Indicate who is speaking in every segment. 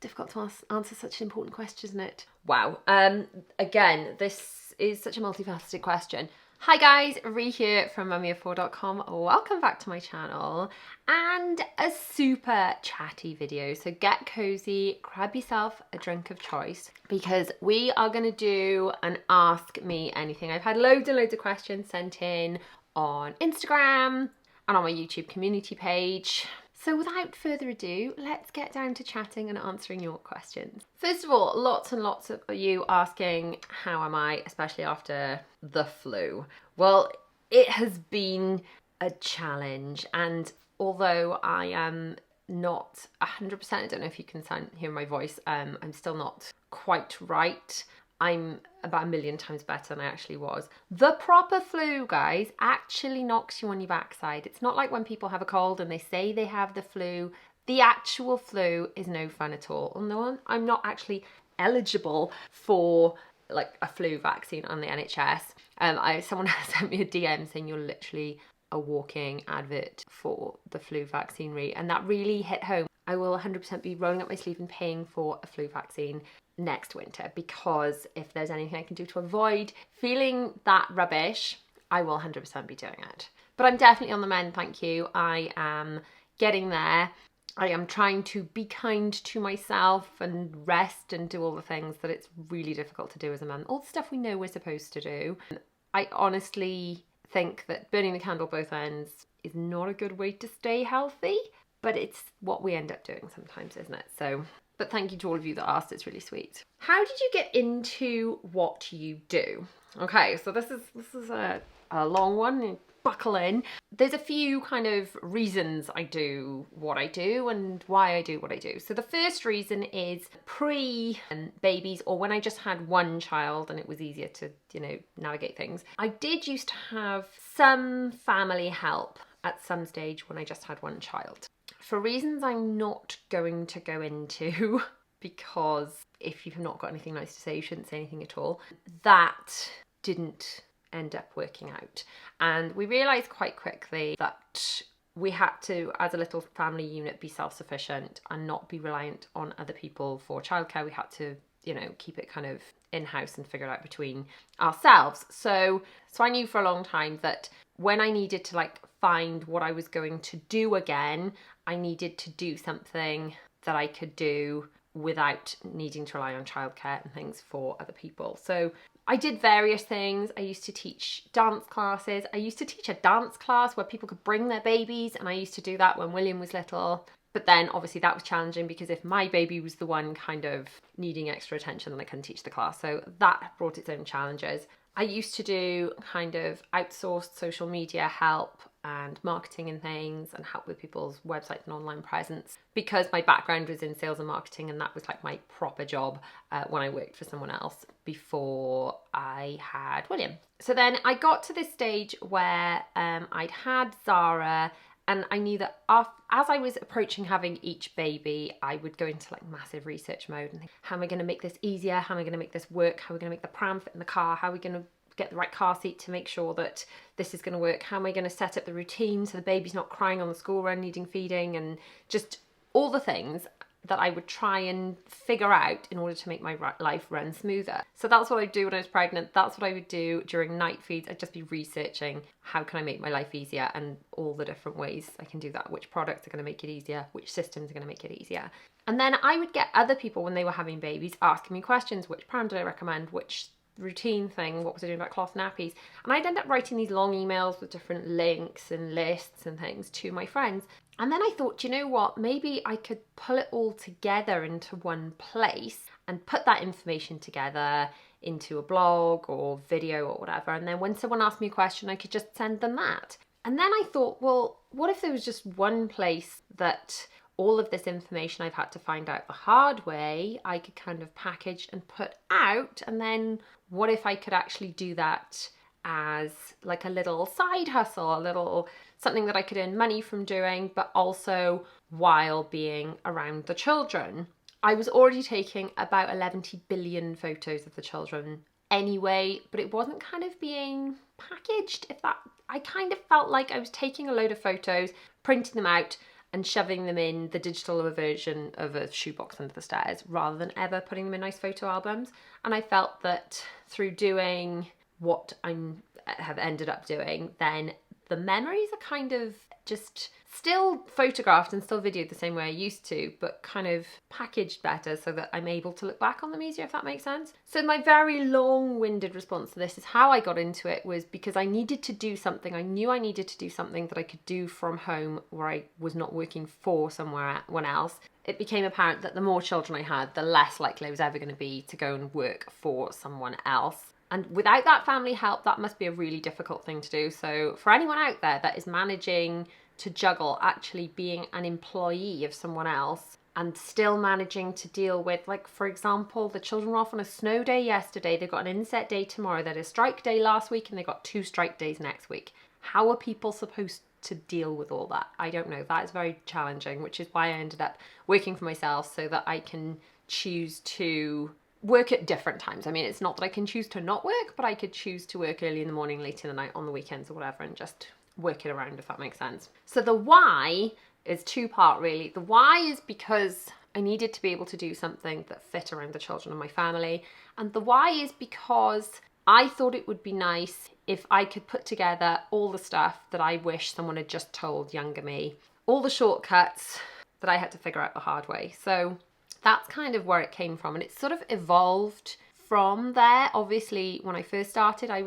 Speaker 1: difficult to answer such an important question, isn't it?
Speaker 2: Wow. Again, this is such a multifaceted question. Hi guys, Ree here from mummyof4.com. Welcome back to my channel and a super chatty video. So get cozy, grab yourself a drink of choice because we are going to do an Ask Me Anything. I've had loads and loads of questions sent in on Instagram and on my YouTube community page. So without further ado, let's get down to chatting and answering your questions. First of all, lots and lots of you asking, how am I, especially after the flu? Well, it has been a challenge, and although I am not 100%, I don't know if you can hear my voice, I'm still not quite right. I'm about 1 million times better than I actually was. The proper flu, guys, actually knocks you on your backside. It's not like when people have a cold and they say they have the flu. The actual flu is no fun at all. And I'm not actually eligible for like a flu vaccine on the NHS. Someone has sent me a DM saying you're literally a walking advert for the flu vaccine, and that really hit home. I will 100% be rolling up my sleeve and paying for a flu vaccine next winter, because if there's anything I can do to avoid feeling that rubbish, I will 100% be doing it. But I'm definitely on the mend, thank you. I am getting there. I am trying to be kind to myself and rest and do all the things that it's really difficult to do as a mum. All the stuff we know we're supposed to do. I honestly think that burning the candle both ends is not a good way to stay healthy, but it's what we end up doing sometimes, isn't it? So, but thank you to all of you that asked, it's really sweet. How did you get into what you do? Okay, so this is a long one, buckle in. There's a few kind of reasons I do what I do and why I do what I do. So the first reason is pre-babies, or when I just had one child and it was easier to, navigate things. I did used to have some family help at some stage when I just had one child. For reasons I'm not going to go into, because if you've not got anything nice to say, you shouldn't say anything at all, that didn't end up working out. And we realised quite quickly that we had to, as a little family unit, be self-sufficient and not be reliant on other people for childcare. We had to, keep it kind of in-house and figure it out between ourselves. So I knew for a long time that when I needed to find what I was going to do again, I needed to do something that I could do without needing to rely on childcare and things for other people. So I did various things. I used to teach dance classes. I used to teach a dance class where people could bring their babies, and I used to do that when William was little. But then obviously that was challenging, because if my baby was the one kind of needing extra attention, then I couldn't teach the class. So that brought its own challenges. I used to do kind of outsourced social media help and marketing and things, and help with people's websites and online presence, because my background was in sales and marketing, and that was my proper job when I worked for someone else before I had William. So then I got to this stage where I'd had Zara, and I knew that as I was approaching having each baby, I would go into massive research mode and think, how am I going to make this easier? How am I going to make this work? How are we going to make the pram fit in the car? How are we going to get the right car seat to make sure that this is going to work? How am I going to set up the routine so the baby's not crying on the school run needing feeding, and just all the things that I would try and figure out in order to make my life run smoother. So that's what I'd do when I was pregnant. That's what I would do during night feeds. I'd just be researching, how can I make my life easier, and all the different ways I can do that. Which products are going to make it easier? Which systems are going to make it easier? And then I would get other people, when they were having babies, asking me questions. Which pram did I recommend? Which routine thing? What was I doing about cloth nappies? And I'd end up writing these long emails with different links and lists and things to my friends. And then I thought, you know what, maybe I could pull it all together into one place and put that information together into a blog or video or whatever. And then when someone asked me a question, I could just send them that. And then I thought, well, what if there was just one place that all of this information I've had to find out the hard way, I could kind of package and put out? And then what if I could actually do that as a little side hustle, a little something that I could earn money from doing, but also while being around the children? I was already taking about 11 billion photos of the children anyway, but it wasn't kind of being packaged. I kind of felt like I was taking a load of photos, printing them out, and shoving them in the digital version of a shoebox under the stairs rather than ever putting them in nice photo albums. And I felt that through doing what I have ended up doing, then the memories are kind of just still photographed and still videoed the same way I used to, but kind of packaged better so that I'm able to look back on them easier, if that makes sense. So my very long-winded response to this is how I got into it was because I needed to do something. I knew I needed to do something that I could do from home where I was not working for someone else. It became apparent that the more children I had, the less likely I was ever going to be to go and work for someone else. And without that family help, that must be a really difficult thing to do. So for anyone out there that is managing to juggle actually being an employee of someone else and still managing to deal with, like, for example, the children were off on a snow day yesterday, they've got an inset day tomorrow, they had a strike day last week, and they got 2 strike days next week. How are people supposed to deal with all that? I don't know. That is very challenging, which is why I ended up working for myself so that I can choose to work at different times. I mean, it's not that I can choose to not work, but I could choose to work early in the morning, late in the night, on the weekends or whatever, and just work it around, if that makes sense. So the why is 2-part really. The why is because I needed to be able to do something that fit around the children and my family. And the why is because I thought it would be nice if I could put together all the stuff that I wish someone had just told younger me, all the shortcuts that I had to figure out the hard way. So that's kind of where it came from, and it's sort of evolved from there. Obviously, when I first started, I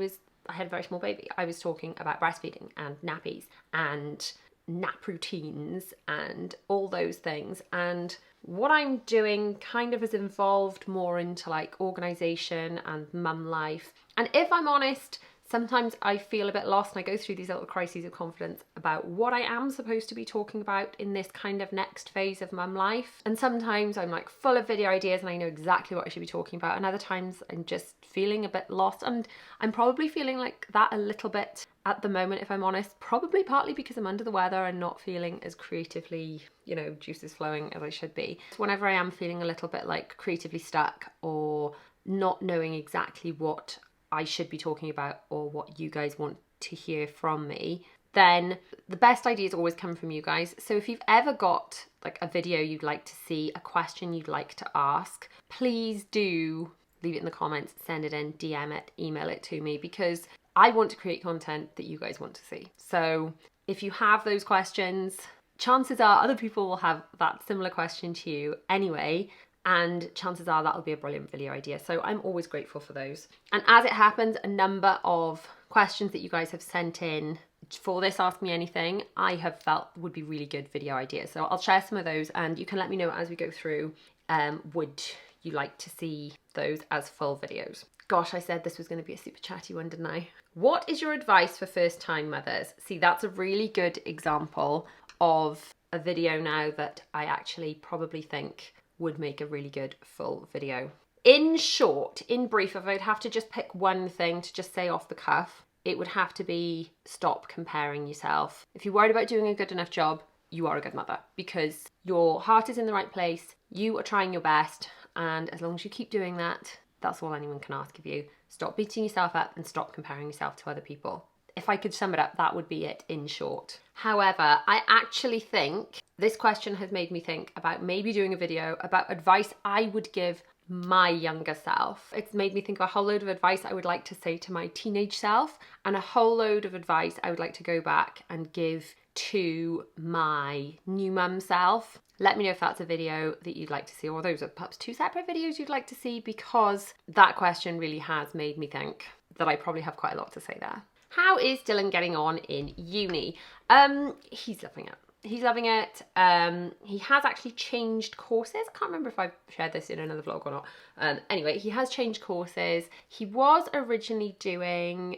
Speaker 2: had a very small baby. I was talking about breastfeeding and nappies and nap routines and all those things. And what I'm doing kind of has evolved more into like organisation and mum life. And if I'm honest, sometimes I feel a bit lost and I go through these little crises of confidence about what I am supposed to be talking about in this kind of next phase of mum life. And sometimes I'm like full of video ideas and I know exactly what I should be talking about. And other times I'm just feeling a bit lost. And I'm probably feeling like that a little bit at the moment, if I'm honest, probably partly because I'm under the weather and not feeling as creatively, juices flowing as I should be. So whenever I am feeling a little bit like creatively stuck or not knowing exactly what I should be talking about or what you guys want to hear from me, then the best ideas always come from you guys. So if you've ever got like a video you'd like to see, a question you'd like to ask, please do leave it in the comments, send it in, DM it, email it to me, because I want to create content that you guys want to see. So if you have those questions, chances are other people will have that similar question to you anyway. And chances are that'll be a brilliant video idea. So I'm always grateful for those. And as it happens, a number of questions that you guys have sent in for this Ask Me Anything, I have felt would be really good video ideas. So I'll share some of those and you can let me know as we go through, would you like to see those as full videos? Gosh, I said this was going to be a super chatty one, didn't I? What is your advice for first-time mothers? See, that's a really good example of a video now that I actually probably think would make a really good full video. In short, in brief, if I'd have to just pick one thing to just say off the cuff, it would have to be stop comparing yourself. If you're worried about doing a good enough job, you are a good mother because your heart is in the right place, you are trying your best, and as long as you keep doing that, that's all anyone can ask of you. Stop beating yourself up and stop comparing yourself to other people. If I could sum it up, that would be it in short. However, I actually think this question has made me think about maybe doing a video about advice I would give my younger self. It's made me think of a whole load of advice I would like to say to my teenage self and a whole load of advice I would like to go back and give to my new mum self. Let me know if that's a video that you'd like to see, or those are perhaps 2 separate videos you'd like to see, because that question really has made me think that I probably have quite a lot to say there. How is Dylan getting on in uni? He's loving it. He's loving it. He has actually changed courses. I can't remember if I've shared this in another vlog or not. Anyway, he has changed courses. He was originally doing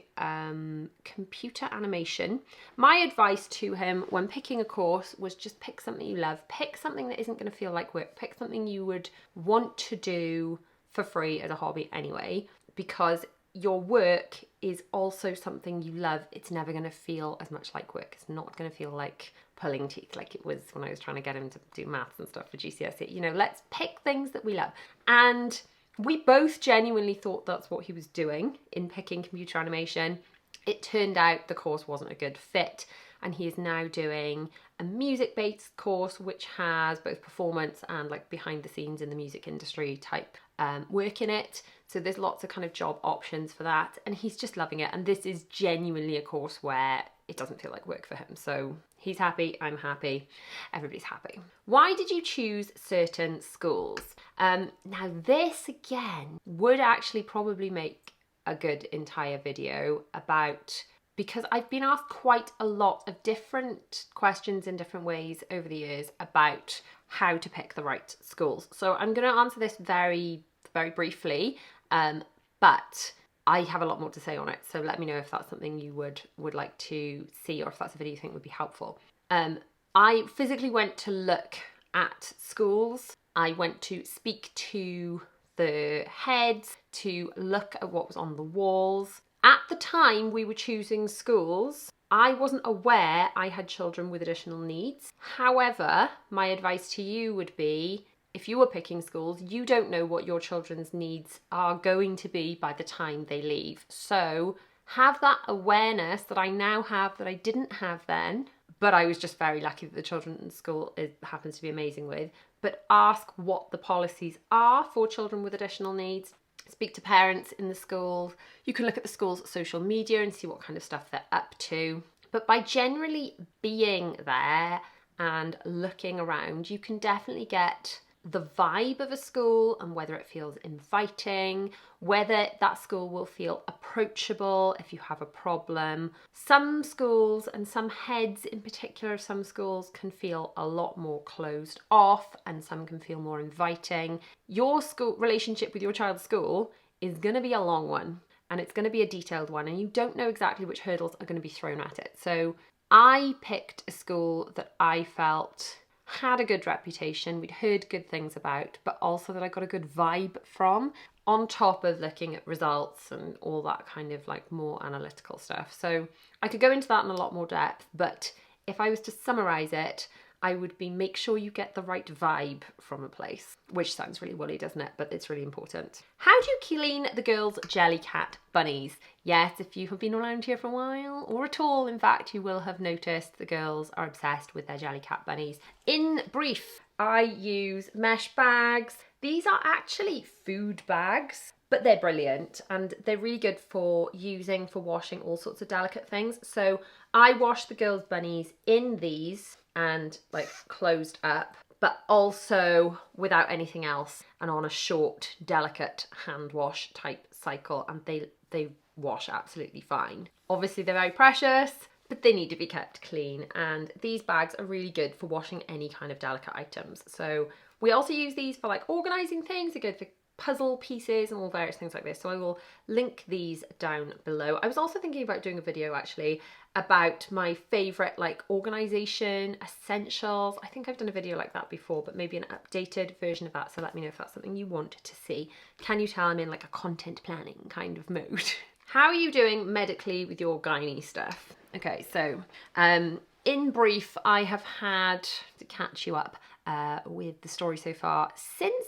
Speaker 2: computer animation. My advice to him when picking a course was just pick something you love. Pick something that isn't going to feel like work. Pick something you would want to do for free as a hobby anyway, because your work is also something you love. It's never going to feel as much like work. It's not going to feel like pulling teeth like it was when I was trying to get him to do maths and stuff for GCSE. Let's pick things that we love. And we both genuinely thought that's what he was doing in picking computer animation. It turned out the course wasn't a good fit. and he is now doing a music-based course which has both performance and like behind the scenes in the music industry type work in it. So there's lots of kind of job options for that, and he's just loving it. And this is genuinely a course where it doesn't feel like work for him. So he's happy, I'm happy, everybody's happy. Why did you choose certain schools? Now this again would actually probably make a good entire video about, because I've been asked quite a lot of different questions in different ways over the years about how to pick the right schools. So I'm going to answer this very, very briefly, but I have a lot more to say on it. So let me know if that's something you would like to see, or if that's a video you think would be helpful. I physically went to look at schools. I went to speak to the heads, to look at what was on the walls. At the time we were choosing schools, I wasn't aware I had children with additional needs. However, my advice to you would be, if you were picking schools, you don't know what your children's needs are going to be by the time they leave. So have that awareness that I now have that I didn't have then, but I was just very lucky that the children's school happens to be amazing with. But ask what the policies are for children with additional needs. Speak to parents in the schools. You can look at the school's social media and see what kind of stuff they're up to. But by generally being there and looking around, you can definitely get the vibe of a school and whether it feels inviting, whether that school will feel approachable if you have a problem. Some schools and some heads in particular of some schools can feel a lot more closed off, and some can feel more inviting. Your school relationship with your child's school is going to be a long one, and it's going to be a detailed one, and you don't know exactly which hurdles are going to be thrown at it. So I picked a school that I felt had a good reputation, we'd heard good things about, but also that I got a good vibe from, on top of looking at results and all that kind of like more analytical stuff. So I could go into that in a lot more depth, but if I was to summarize it, I would be make sure you get the right vibe from a place, which sounds really woolly, doesn't it? But it's really important. How do you clean the girls' Jellycat bunnies? Yes, if you have been around here for a while, or at all, in fact, you will have noticed the girls are obsessed with their Jellycat bunnies. In brief, I use mesh bags. These are actually food bags, but they're brilliant and they're really good for using for washing all sorts of delicate things. So I wash the girls' bunnies in these and like closed up, but also without anything else and on a short, delicate hand wash type cycle, and they wash absolutely fine. Obviously they're very precious, but they need to be kept clean, and these bags are really good for washing any kind of delicate items. So we also use these for like organising things. They're good for puzzle pieces and all various things like this. So I will link these down below. I was also thinking about doing a video actually about my favourite like organisation essentials. I think I've done a video like that before, but maybe an updated version of that. So let me know if that's something you want to see. Can you tell I'm in like a content planning kind of mode? How are you doing medically with your gynae stuff? Okay, so in brief, I have had to catch you up with the story so far since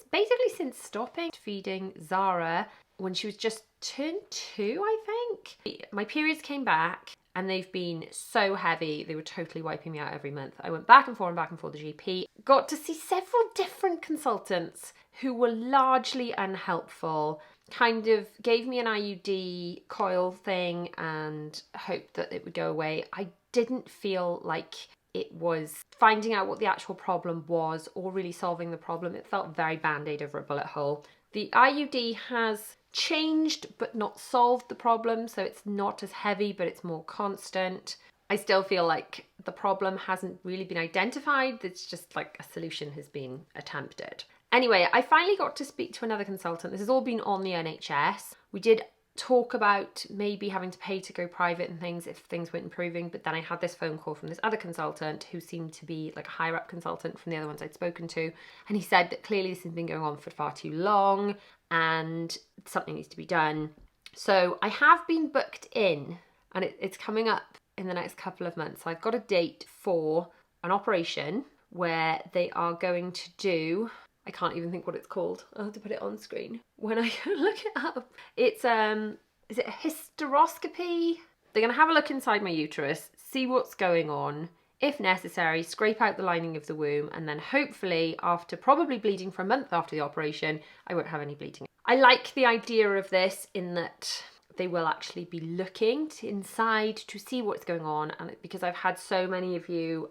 Speaker 2: stopping feeding Zara when she was just turned 2, I think. My periods came back and they've been so heavy, they were totally wiping me out every month. I went back and forth the GP, got to see several different consultants who were largely unhelpful, kind of gave me an IUD coil thing and hoped that it would go away. I didn't feel like it was finding out what the actual problem was or really solving the problem. It felt very band-aid over a bullet hole. The IUD has changed but not solved the problem, so it's not as heavy but it's more constant. I still feel like the problem hasn't really been identified. It's just like a solution has been attempted. Anyway, I finally got to speak to another consultant. This has all been on the NHS. We did talk about maybe having to pay to go private and things if things weren't improving, but then I had this phone call from this other consultant who seemed to be like a higher up consultant from the other ones I'd spoken to, and he said that clearly this has been going on for far too long and something needs to be done. So I have been booked in, and it's coming up in the next couple of months. So I've got a date for an operation where they are going to do, I can't even think what it's called. I'll have to put it on screen when I look it up. It's, is it a hysteroscopy? They're going to have a look inside my uterus, see what's going on. If necessary, scrape out the lining of the womb, and then hopefully after probably bleeding for a month after the operation, I won't have any bleeding. I like the idea of this in that they will actually be looking inside to see what's going on, and because I've had so many of you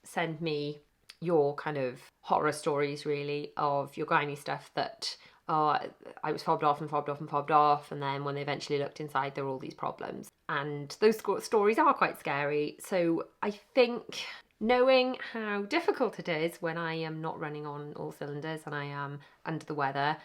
Speaker 2: send me your kind of horror stories really of your gynae stuff that I was fobbed off and fobbed off and fobbed off, and then when they eventually looked inside there were all these problems, and those stories are quite scary. So I think knowing how difficult it is when I am not running on all cylinders and I am under the weather,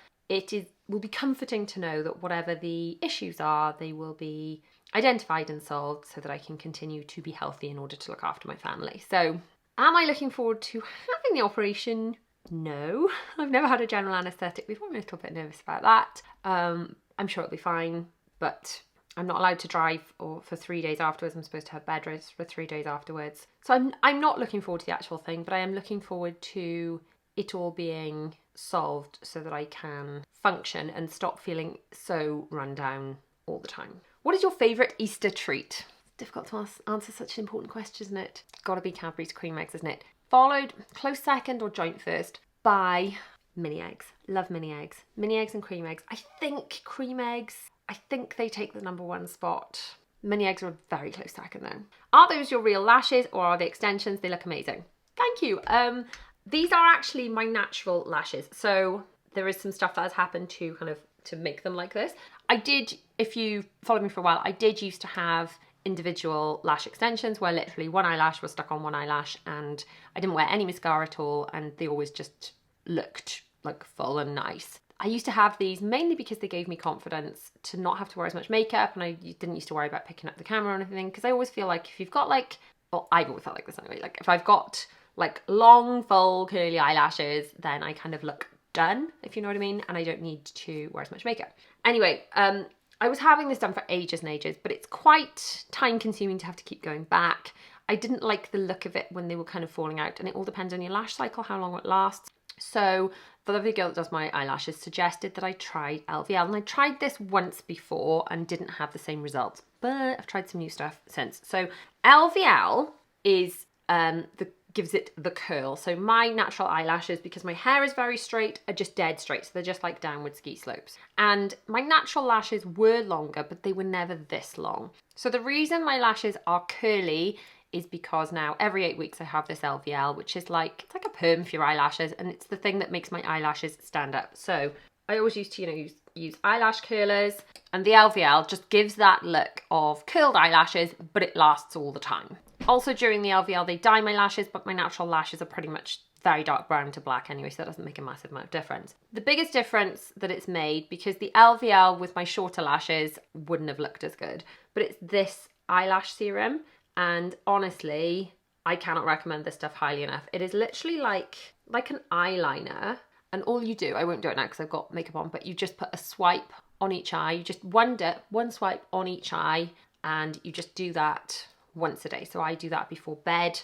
Speaker 2: will be comforting to know that whatever the issues are, they will be identified and solved so that I can continue to be healthy in order to look after my family. So am I looking forward to having the operation? No, I've never had a general anaesthetic before. I'm a little bit nervous about that. I'm sure it'll be fine, but I'm not allowed to drive for 3 days afterwards. I'm supposed to have bed rest for 3 days afterwards. So I'm not looking forward to the actual thing, but I am looking forward to it all being solved so that I can function and stop feeling so run down all the time. What is your favourite Easter treat?
Speaker 1: Difficult to answer such an important question, isn't it?
Speaker 2: Gotta be Cadbury's cream eggs, isn't it? Followed, close second or joint first, by mini eggs. Love mini eggs. Mini eggs and cream eggs. I think cream eggs, they take the #1 spot. Mini eggs are a very close second though. Are those your real lashes or are they extensions? They look amazing. Thank you. These are actually my natural lashes. So there is some stuff that has happened to make them like this. I did, if you followed me for a while, I did used to have individual lash extensions where literally one eyelash was stuck on one eyelash and I didn't wear any mascara at all, and they always just looked like full and nice. I used to have these mainly because they gave me confidence to not have to wear as much makeup, and I didn't used to worry about picking up the camera or anything, because I always feel like if you've got I've always felt like this anyway, like if I've got like long full curly eyelashes, then I kind of look done, if you know what I mean, and I don't need to wear as much makeup. Anyway, I was having this done for ages and ages, but it's quite time consuming to have to keep going back. I didn't like the look of it when they were kind of falling out, and it all depends on your lash cycle, how long it lasts. So the lovely girl that does my eyelashes suggested that I try LVL, and I tried this once before and didn't have the same results, but I've tried some new stuff since. So LVL is gives it the curl. So my natural eyelashes, because my hair is very straight, are just dead straight. So they're just like downward ski slopes. And my natural lashes were longer, but they were never this long. So the reason my lashes are curly is because now every 8 weeks I have this LVL, which is like, it's like a perm for your eyelashes, and it's the thing that makes my eyelashes stand up. So I always used to, use eyelash curlers, and the LVL just gives that look of curled eyelashes, but it lasts all the time. Also during the LVL, they dye my lashes, but my natural lashes are pretty much very dark brown to black anyway, so that doesn't make a massive amount of difference. The biggest difference that it's made, because the LVL with my shorter lashes wouldn't have looked as good, but it's this eyelash serum, and honestly, I cannot recommend this stuff highly enough. It is literally like an eyeliner, and all you do, I won't do it now because I've got makeup on, but you just put a swipe on each eye. You just one swipe on each eye, and you just do that once a day. So I do that before bed.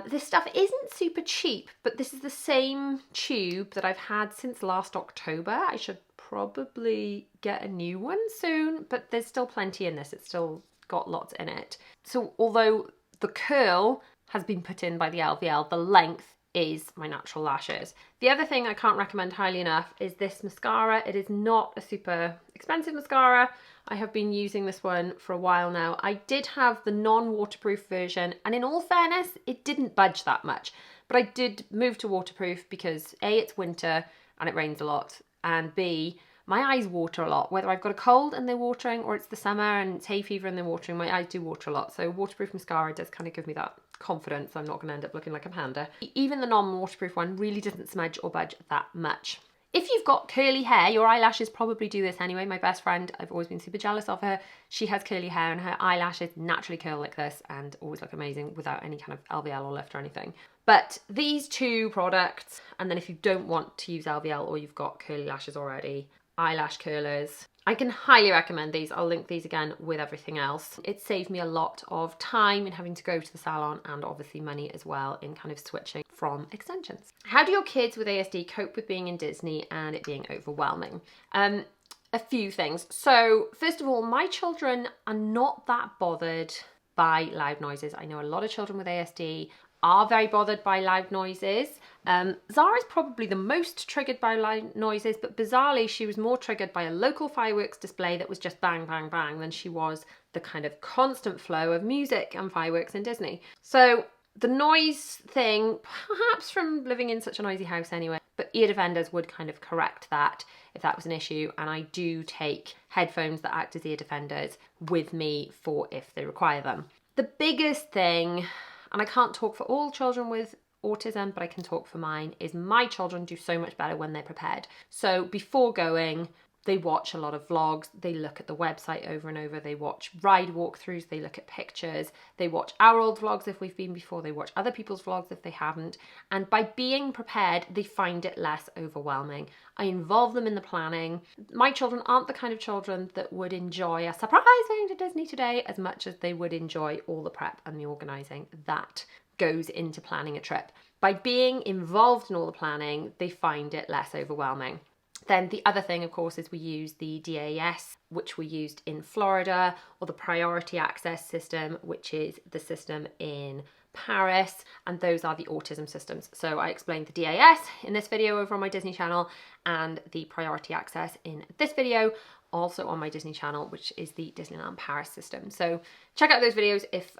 Speaker 2: This stuff isn't super cheap, but this is the same tube that I've had since last October. I should probably get a new one soon, but there's still plenty in this. It's still got lots in it. So although the curl has been put in by the LVL, the length is my natural lashes. The other thing I can't recommend highly enough is this mascara. It is not a super expensive mascara. I have been using this one for a while now. I did have the non-waterproof version, and in all fairness, it didn't budge that much. But I did move to waterproof because A, it's winter and it rains a lot, and B, my eyes water a lot. Whether I've got a cold and they're watering, or it's the summer and it's hay fever and they're watering, my eyes do water a lot. So waterproof mascara does kind of give me that confidence I'm not going to end up looking like a panda. Even the non-waterproof one really doesn't smudge or budge that much. If you've got curly hair, your eyelashes probably do this anyway. My best friend, I've always been super jealous of her. She has curly hair and her eyelashes naturally curl like this and always look amazing without any kind of LVL or lift or anything. But these two products, and then if you don't want to use LVL or you've got curly lashes already, eyelash curlers, I can highly recommend these. I'll link these again with everything else. It saved me a lot of time in having to go to the salon, and obviously money as well in kind of switching from extensions. How do your kids with ASD cope with being in Disney and it being overwhelming? A few things. So first of all, my children are not that bothered by loud noises. I know a lot of children with ASD are very bothered by loud noises. Zara's probably the most triggered by loud noises, but bizarrely she was more triggered by a local fireworks display that was just bang, bang, bang than she was the kind of constant flow of music and fireworks in Disney. So the noise thing, perhaps from living in such a noisy house anyway, but ear defenders would kind of correct that if that was an issue. And I do take headphones that act as ear defenders with me for if they require them. The biggest thing, and I can't talk for all children with autism, but I can talk for mine, is my children do so much better when they're prepared. So before going, they watch a lot of vlogs, they look at the website over and over, they watch ride walkthroughs, they look at pictures, they watch our old vlogs if we've been before, they watch other people's vlogs if they haven't. And by being prepared, they find it less overwhelming. I involve them in the planning. My children aren't the kind of children that would enjoy a surprise going to Disney today as much as they would enjoy all the prep and the organising that goes into planning a trip. By being involved in all the planning, they find it less overwhelming. Then the other thing, of course, is we use the DAS, which we used in Florida, or the priority access system, which is the system in Paris, and those are the autism systems. So I explained the DAS in this video over on my Disney channel, and the priority access in this video also on my Disney channel, which is the Disneyland Paris system. So check out those videos if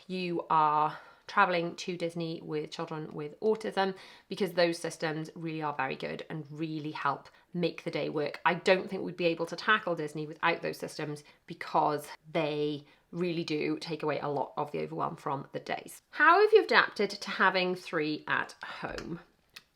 Speaker 2: you are traveling to Disney with children with autism, because those systems really are very good and really help make the day work. I don't think we'd be able to tackle Disney without those systems, because they really do take away a lot of the overwhelm from the days. How have you adapted to having 3 at home?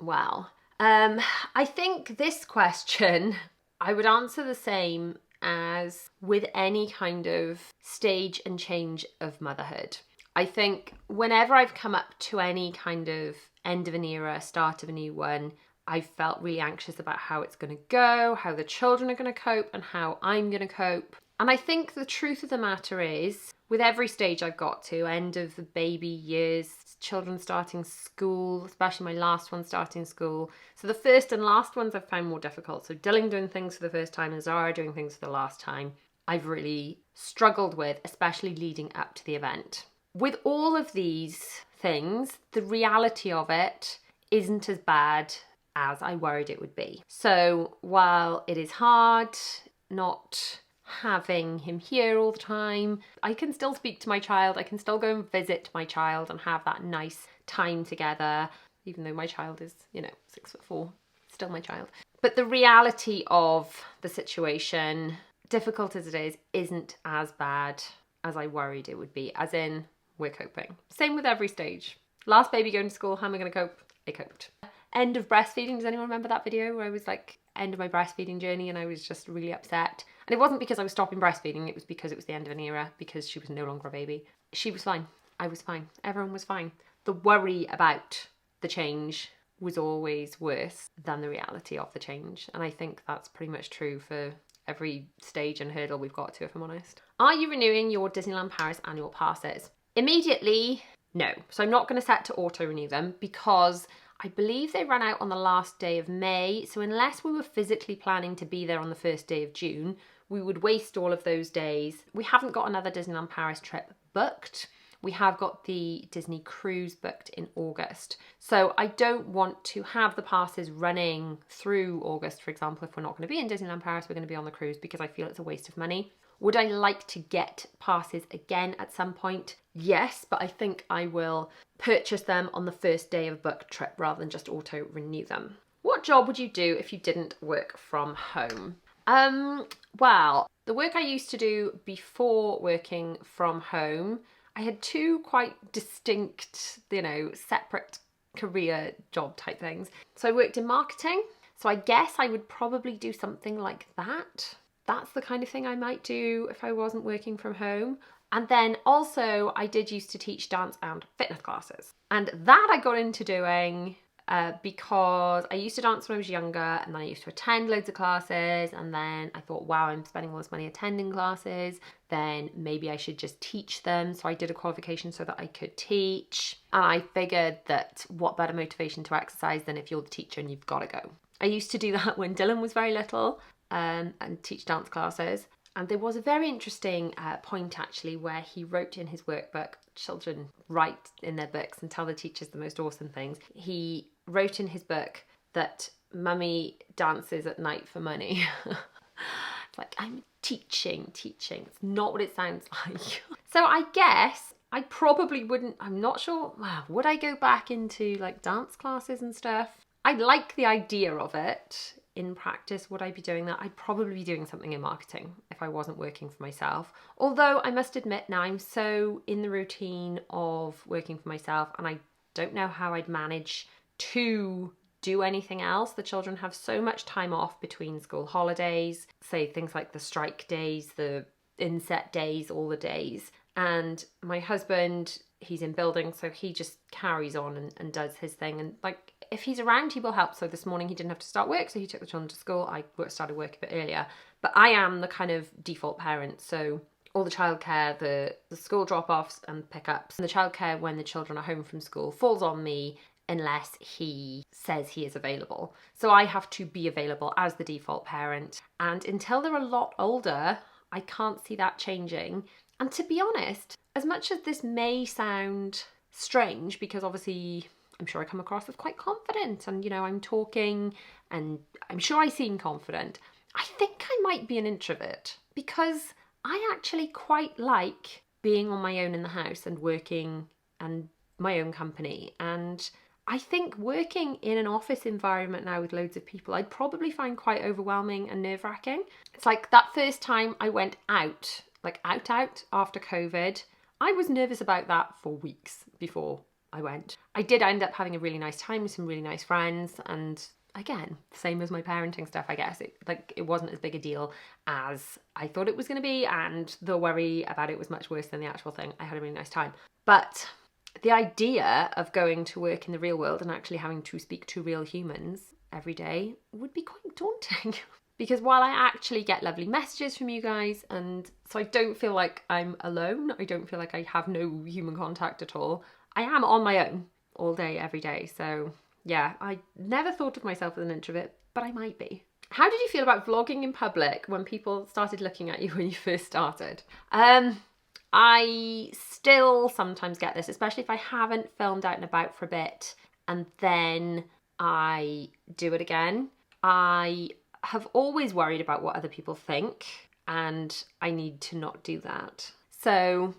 Speaker 2: Well, I think this question I would answer the same as with any kind of stage and change of motherhood. I think whenever I've come up to any kind of end of an era, start of a new one, I've felt really anxious about how it's going to go, how the children are going to cope, and how I'm going to cope. And I think the truth of the matter is, with every stage I've got to, end of the baby years, children starting school, especially my last one starting school. So the first and last ones I've found more difficult. So Dylan doing things for the first time and Zara doing things for the last time, I've really struggled with, especially leading up to the event. With all of these things, the reality of it isn't as bad as I worried it would be. So while it is hard not having him here all the time, I can still speak to my child, I can still go and visit my child and have that nice time together, even though my child is, 6'4", still my child. But the reality of the situation, difficult as it is, isn't as bad as I worried it would be, as in, we're coping. Same with every stage. Last baby going to school, how am I going to cope? I coped. End of breastfeeding, does anyone remember that video where I was like, end of my breastfeeding journey, and I was just really upset? And it wasn't because I was stopping breastfeeding, it was because it was the end of an era, because she was no longer a baby. She was fine. I was fine. Everyone was fine. The worry about the change was always worse than the reality of the change. And I think that's pretty much true for every stage and hurdle we've got to, if I'm honest. Are you renewing your Disneyland Paris annual passes? Immediately, no. So I'm not going to set to auto renew them, because I believe they run out on the last day of May. So unless we were physically planning to be there on the first day of June, we would waste all of those days. We haven't got another Disneyland Paris trip booked. We have got the Disney cruise booked in August. So I don't want to have the passes running through August, for example, if we're not going to be in Disneyland Paris, we're going to be on the cruise, because I feel it's a waste of money. Would I like to get passes again at some point? Yes, but I think I will purchase them on the first day of a booked trip rather than just auto renew them. What job would you do if you didn't work from home? Well, the work I used to do before working from home, I had 2 quite distinct, separate career job type things. So I worked in marketing. So I guess I would probably do something like that. That's the kind of thing I might do if I wasn't working from home. And then also I did used to teach dance and fitness classes. And that I got into doing because I used to dance when I was younger, and then I used to attend loads of classes, and then I thought, wow, I'm spending all this money attending classes, then maybe I should just teach them. So I did a qualification so that I could teach. And I figured that what better motivation to exercise than if you're the teacher and you've got to go. I used to do that when Dylan was very little. And teach dance classes. And there was a very interesting point actually where he wrote in his workbook, children write in their books and tell the teachers the most awesome things. He wrote in his book that mummy dances at night for money. It's like, I'm teaching. It's not what it sounds like. So I guess I probably wouldn't, I'm not sure, wow, would I go back into like dance classes and stuff? I like the idea of it. In practice, would I be doing that? I'd probably be doing something in marketing if I wasn't working for myself. Although I must admit now I'm so in the routine of working for myself and I don't know how I'd manage to do anything else. The children have so much time off between school holidays, say things like the strike days, the inset days, all the days. And my husband, he's in building, so he just carries on and does his thing. And like, if he's around, he will help. So this morning he didn't have to start work, so he took the children to school. I started work a bit earlier. But I am the kind of default parent. So all the childcare, the school drop-offs and pickups, and the childcare when the children are home from school falls on me unless he says he is available. So I have to be available as the default parent. And until they're a lot older, I can't see that changing. And to be honest, as much as this may sound strange, because obviously I'm sure I come across as quite confident and, you know, I'm talking and I'm sure I seem confident, I think I might be an introvert because I actually quite like being on my own in the house and working and my own company. And I think working in an office environment now with loads of people, I'd probably find quite overwhelming and nerve-wracking. It's like that first time I went out, like out after COVID, I was nervous about that for weeks before I went. I did end up having a really nice time with some really nice friends, and again, same as my parenting stuff, I guess. It wasn't as big a deal as I thought it was going to be, and the worry about it was much worse than the actual thing. I had a really nice time. But the idea of going to work in the real world and actually having to speak to real humans every day would be quite daunting. Because while I actually get lovely messages from you guys, and so I don't feel like I'm alone, I don't feel like I have no human contact at all, I am on my own all day, every day. So yeah, I never thought of myself as an introvert, but I might be. How did you feel about vlogging in public when people started looking at you when you first started? I still sometimes get this, especially if I haven't filmed out and about for a bit and then I do it again. I have always worried about what other people think, and I need to not do that. So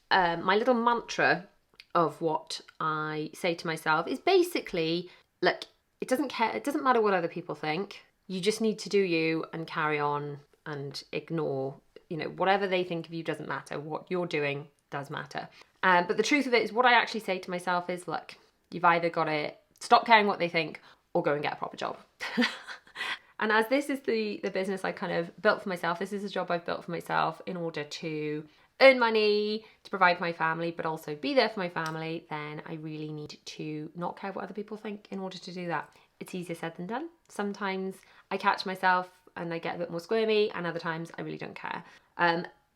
Speaker 2: my little mantra of what I say to myself is basically, look, it doesn't matter what other people think. You just need to do you and carry on and ignore, you know, whatever they think of you doesn't matter. What you're doing does matter. But the truth of it is, what I actually say to myself is, look, you've either got to stop caring what they think or go and get a proper job. And as this is the business I kind of built for myself, this is a job I've built for myself in order to earn money, to provide for my family, but also be there for my family, then I really need to not care what other people think in order to do that. It's easier said than done. Sometimes I catch myself and I get a bit more squirmy, and other times I really don't care.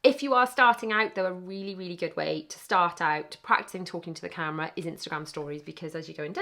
Speaker 2: If you are starting out, though, a really, really good way to start out practicing talking to the camera is Instagram stories, because as you go in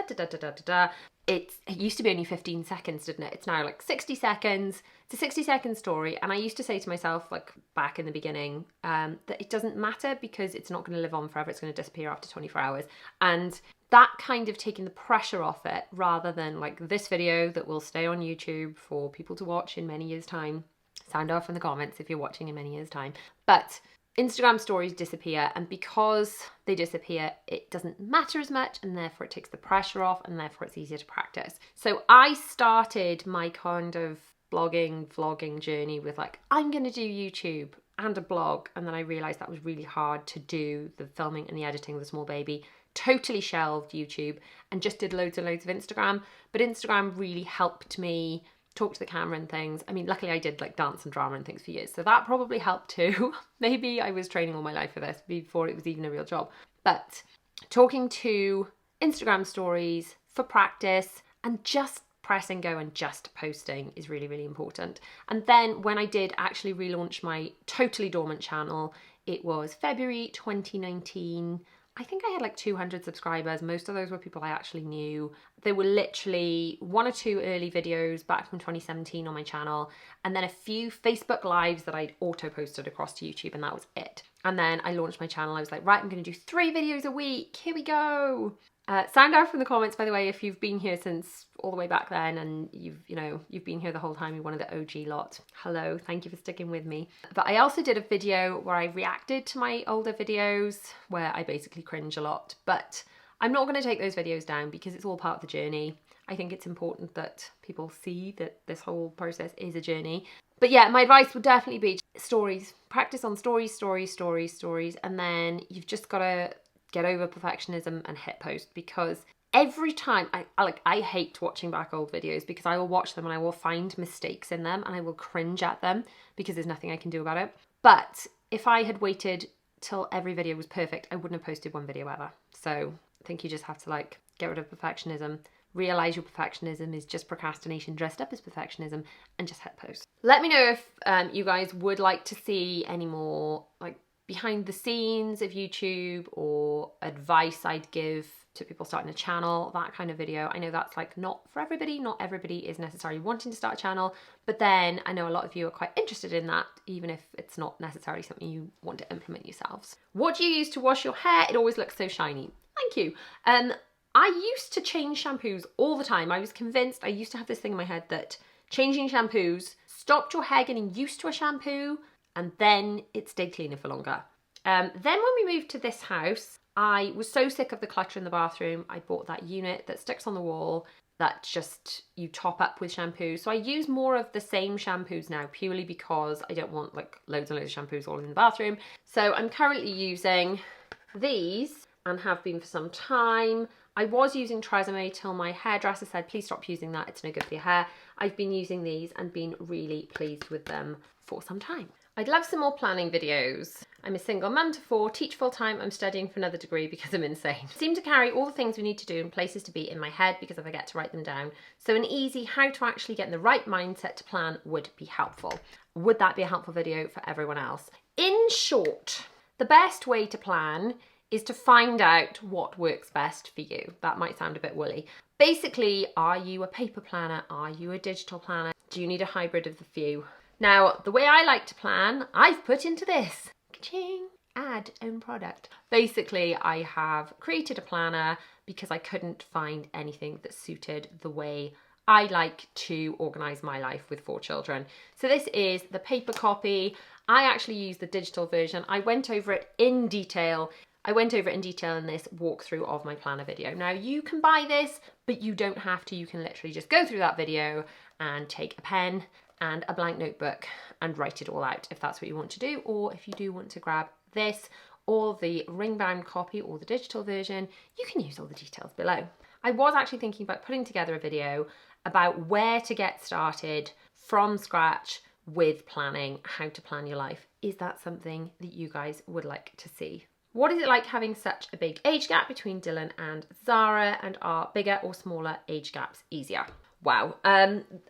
Speaker 2: it used to be only 15 seconds, didn't it? It's now like 60 seconds. It's a 60-second story. And I used to say to myself, like back in the beginning, that it doesn't matter because it's not going to live on forever. It's going to disappear after 24 hours. And that kind of taking the pressure off it, rather than like this video that will stay on YouTube for people to watch in many years' time. Sound off in the comments if you're watching in many years' time. But Instagram stories disappear, and because they disappear, it doesn't matter as much, and therefore it takes the pressure off, and therefore it's easier to practice. So I started my kind of vlogging journey with like, I'm going to do YouTube and a blog, and then I realised that was really hard to do, the filming and the editing with a small baby. Totally shelved YouTube and just did loads and loads of Instagram. But Instagram really helped me talk to the camera and things. I mean, luckily I did like dance and drama and things for years, so that probably helped too. Maybe I was training all my life for this before it was even a real job. But talking to Instagram stories for practice and just pressing go and just posting is really, really important. And then when I did actually relaunch my totally dormant channel, it was February 2019. I think I had like 200 subscribers. Most of those were people I actually knew. There were literally 1 or 2 early videos back from 2017 on my channel, and then a few Facebook lives that I'd auto posted across to YouTube, and that was it. And then I launched my channel. I was like, right, I'm going to do 3 videos a week. Here we go. Sound out from the comments, by the way, if you've been here since all the way back then and you've been here the whole time, you're one of the OG lot. Hello, thank you for sticking with me. But I also did a video where I reacted to my older videos where I basically cringe a lot, but I'm not going to take those videos down because it's all part of the journey. I think it's important that people see that this whole process is a journey. But yeah, my advice would definitely be stories. Practice on stories, and then you've just got to get over perfectionism and hit post, because every time I hate watching back old videos because I will watch them and I will find mistakes in them and I will cringe at them because there's nothing I can do about it. But if I had waited till every video was perfect, I wouldn't have posted 1 video ever. So I think you just have to get rid of perfectionism, realize your perfectionism is just procrastination dressed up as perfectionism, and just hit post. Let me know if you guys would like to see any more behind the scenes of YouTube or advice I'd give to people starting a channel, that kind of video. I know that's not for everybody. Not everybody is necessarily wanting to start a channel, but then I know a lot of you are quite interested in that, even if it's not necessarily something you want to implement yourselves. What do you use to wash your hair? It always looks so shiny. Thank you. I used to change shampoos all the time. I was convinced, I used to have this thing in my head that changing shampoos stopped your hair getting used to a shampoo, and then it stayed cleaner for longer. Then when we moved to this house, I was so sick of the clutter in the bathroom, I bought that unit that sticks on the wall that just you top up with shampoo. So I use more of the same shampoos now, purely because I don't want loads and loads of shampoos all in the bathroom. So I'm currently using these and have been for some time. I was using Tresemme till my hairdresser said, please stop using that, it's no good for your hair. I've been using these and been really pleased with them for some time. I'd love some more planning videos. I'm a single mum to 4, teach full time, I'm studying for another degree because I'm insane. Seem to carry all the things we need to do and places to be in my head because I forget to write them down. So an easy how to actually get in the right mindset to plan would be helpful. Would that be a helpful video for everyone else? In short, the best way to plan is to find out what works best for you. That might sound a bit woolly. Basically, are you a paper planner? Are you a digital planner? Do you need a hybrid of the few? Now, the way I like to plan, I've put into this. Ka-ching! Add own product. Basically, I have created a planner because I couldn't find anything that suited the way I like to organise my life with 4 children. So this is the paper copy. I actually use the digital version. I went over it in detail in this walkthrough of my planner video. Now you can buy this, but you don't have to. You can literally just go through that video and take a pen and a blank notebook and write it all out if that's what you want to do, or if you do want to grab this or the ring bound copy or the digital version, you can use all the details below. I was actually thinking about putting together a video about where to get started from scratch with planning, how to plan your life. Is that something that you guys would like to see? What is it like having such a big age gap between Dylan and Zara, and are bigger or smaller age gaps easier? Wow.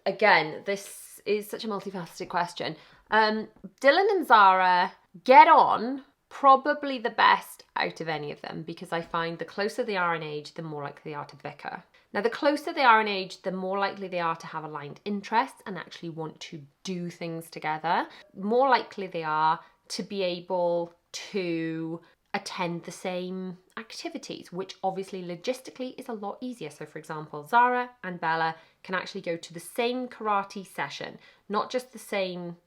Speaker 2: Again, this is such a multifaceted question. Dylan and Zara get on probably the best out of any of them, because I find the closer they are in age, the more likely they are to bicker. Now, the closer they are in age, the more likely they are to have aligned interests and actually want to do things together. More likely they are to be able to attend the same activities, which obviously logistically is a lot easier. So for example, Zara and Bella can actually go to the same karate session, not just the same,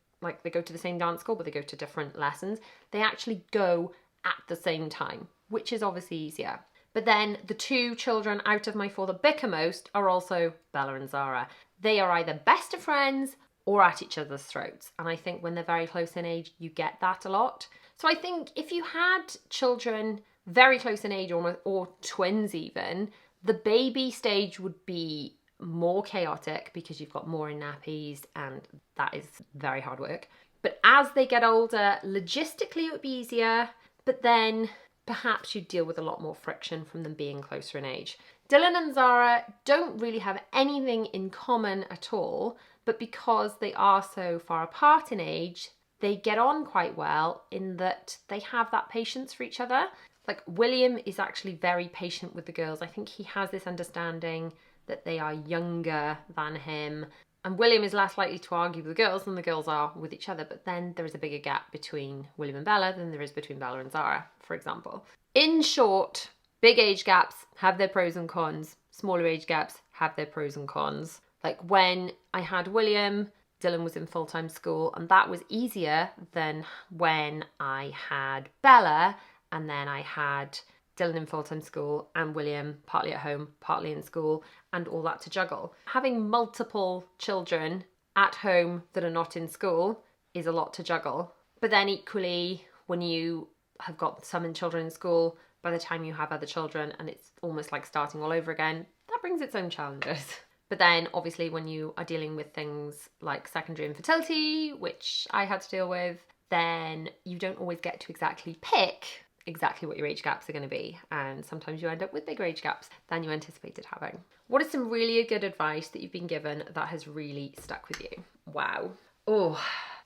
Speaker 2: they go to the same dance school, but they go to different lessons. They actually go at the same time, which is obviously easier. But then the 2 children out of my 4 that bicker most are also Bella and Zara. They are either best of friends or at each other's throats. And I think when they're very close in age, you get that a lot. So I think if you had children very close in age, or twins even, the baby stage would be more chaotic because you've got more in nappies and that is very hard work. But as they get older, logistically it would be easier, but then perhaps you'd deal with a lot more friction from them being closer in age. Dylan and Zara don't really have anything in common at all, but because they are so far apart in age, they get on quite well in that they have that patience for each other. Like, William is actually very patient with the girls. I think he has this understanding that they are younger than him. And William is less likely to argue with the girls than the girls are with each other. But then there is a bigger gap between William and Bella than there is between Bella and Zara, for example. In short, big age gaps have their pros and cons. Smaller age gaps have their pros and cons. Like, when I had William, Dylan was in full-time school, and that was easier than when I had Bella, and then I had Dylan in full-time school and William partly at home, partly in school, and all that to juggle. Having multiple children at home that are not in school is a lot to juggle. But then equally, when you have got some children in school, by the time you have other children and it's almost like starting all over again, that brings its own challenges. But then obviously when you are dealing with things like secondary infertility, which I had to deal with, then you don't always get to exactly pick exactly what your age gaps are going to be. And sometimes you end up with bigger age gaps than you anticipated having. What is some really good advice that you've been given that has really stuck with you? Wow. Oh,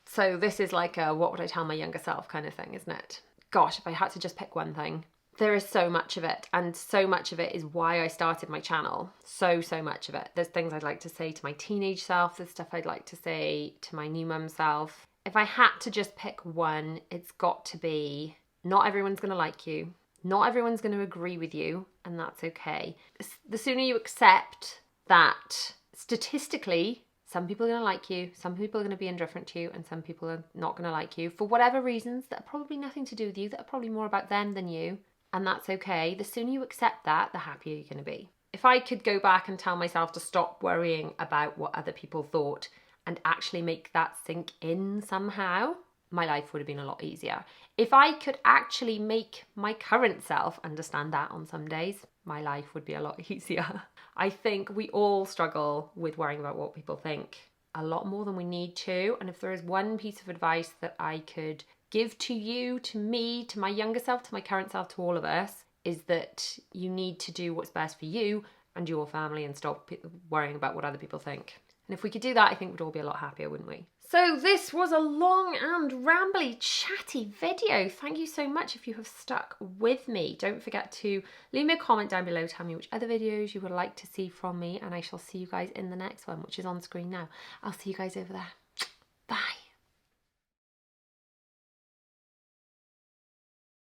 Speaker 2: so this is like a what would I tell my younger self kind of thing, isn't it? Gosh, if I had to just pick one thing. There is so much of it, and so much of it is why I started my channel. So much of it. There's things I'd like to say to my teenage self, there's stuff I'd like to say to my new mum self. If I had to just pick one, it's got to be, not everyone's going to like you. Not everyone's going to agree with you, and that's okay. The sooner you accept that statistically, some people are going to like you, some people are going to be indifferent to you, and some people are not going to like you for whatever reasons that are probably nothing to do with you, that are probably more about them than you. And that's okay. The sooner you accept that, the happier you're going to be. If I could go back and tell myself to stop worrying about what other people thought and actually make that sink in somehow, my life would have been a lot easier. If I could actually make my current self understand that on some days, my life would be a lot easier. I think we all struggle with worrying about what people think a lot more than we need to. And if there is one piece of advice that I could give to you, to me, to my younger self, to my current self, to all of us, is that you need to do what's best for you and your family and stop worrying about what other people think. And if we could do that, I think we'd all be a lot happier, wouldn't we? So this was a long and rambly, chatty video. Thank you so much if you have stuck with me. Don't forget to leave me a comment down below, tell me which other videos you would like to see from me, and I shall see you guys in the next one, which is on screen now. I'll see you guys over there.